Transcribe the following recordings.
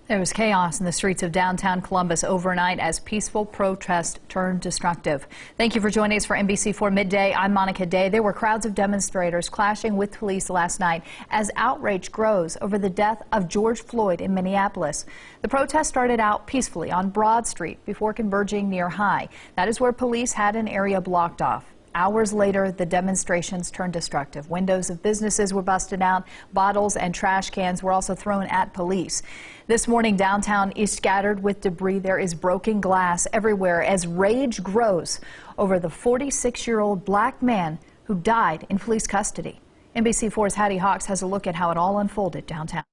There was chaos in the streets of downtown Columbus overnight as peaceful protest turned destructive. Thank you for joining us for NBC4 Midday. I'm Monica Day. There were crowds of demonstrators clashing with police last night as outrage grows over the death of George Floyd in Minneapolis. The protest started out peacefully on Broad Street before converging near High. That is where police had an area blocked off. Hours later, the demonstrations turned destructive. Windows of businesses were busted out. Bottles and trash cans were also thrown at police. This morning, downtown is scattered with debris. There is broken glass everywhere as rage grows over the 46-year-old black man who died in police custody. NBC4's Hattie Hawks has a look at how it all unfolded downtown.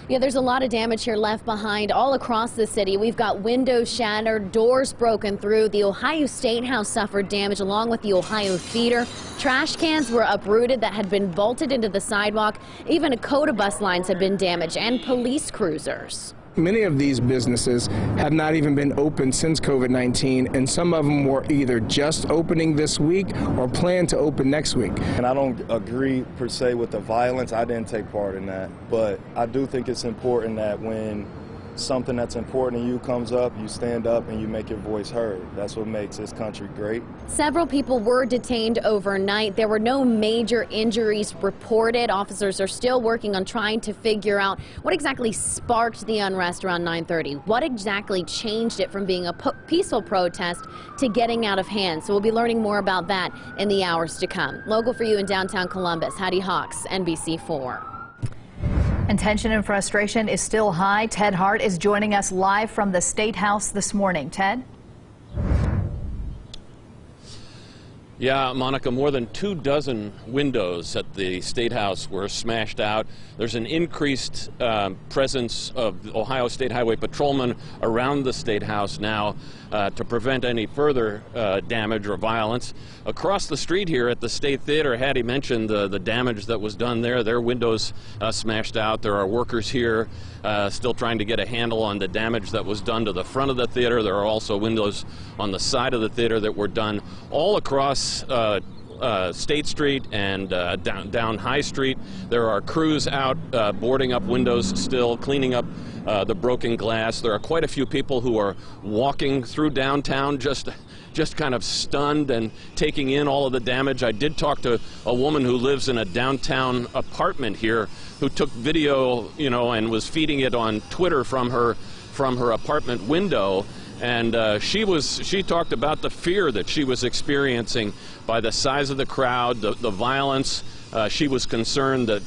Yeah, there's a lot of damage here left behind all across the city. We've got windows shattered, doors broken through. The Ohio Statehouse suffered damage along with the Ohio Theater. Trash cans were uprooted that had been bolted into the sidewalk. Even Dakota bus lines have been damaged and police cruisers. Many of these businesses have not even been open since COVID-19, and some of them were either just opening this week or plan to open next week. And I don't agree per se with the violence. I didn't take part in that. But I do think it's important that when something that's important to you comes up, you stand up and you make your voice heard. That's what makes this country great. Several people were detained overnight. There were no major injuries reported. Officers are still working on trying to figure out what exactly sparked the unrest around 9:30. What exactly changed it from being a peaceful protest to getting out of hand. So we'll be learning more about that in the hours to come. Local for you in downtown Columbus, Hattie Hawks, NBC4. And tension and frustration is still high. Ted Hart is joining us live from the Statehouse this morning. Ted? Yeah, Monica, more than 24 windows at the Statehouse were smashed out. There's an increased presence of Ohio State Highway patrolmen around the Statehouse now to prevent any further damage or violence. Across the street here at the State Theater, Hattie mentioned the damage that was done there. Their windows smashed out. There are workers here still trying to get a handle on the damage that was done to the front of the theater. There are also windows on the side of the theater that were done all across State Street and down High Street. There are crews out boarding up windows still, cleaning up the broken glass. There are quite a few people who are walking through downtown just kind of stunned and taking in all of the damage. I did talk to a woman who lives in a downtown apartment here who took video, and was feeding it on Twitter from her apartment window. And she talked about the fear that she was experiencing by the size of the crowd, the violence. She was concerned that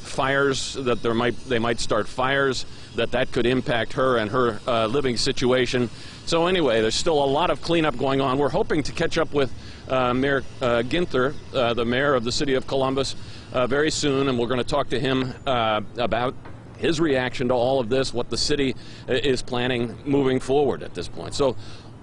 they might start fires, that could impact her and her living situation. So anyway, there's still a lot of cleanup going on. We're hoping to catch up with Mayor Ginther, the mayor of the city of Columbus, very soon, and we're going to talk to him about his reaction to all of this, what the city is planning moving forward at this point. So,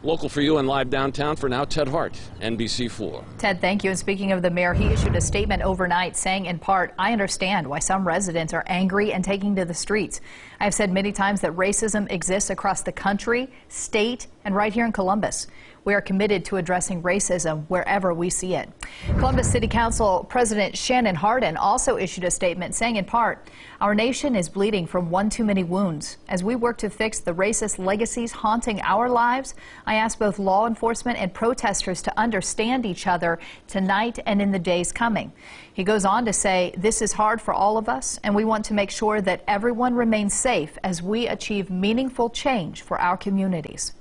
local for you and live downtown for now, Ted Hart, NBC4. Ted, thank you. And speaking of the mayor, he issued a statement overnight saying, in part, I understand why some residents are angry and taking to the streets. I've said many times that racism exists across the country, state, and right here in Columbus. We are committed to addressing racism wherever we see it. Columbus City Council President Shannon Hardin also issued a statement saying, in part, our nation is bleeding from one too many wounds. As we work to fix the racist legacies haunting our lives, I ask both law enforcement and protesters to understand each other tonight and in the days coming. He goes on to say, this is hard for all of us, and we want to make sure that everyone remains safe as we achieve meaningful change for our communities.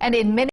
And in many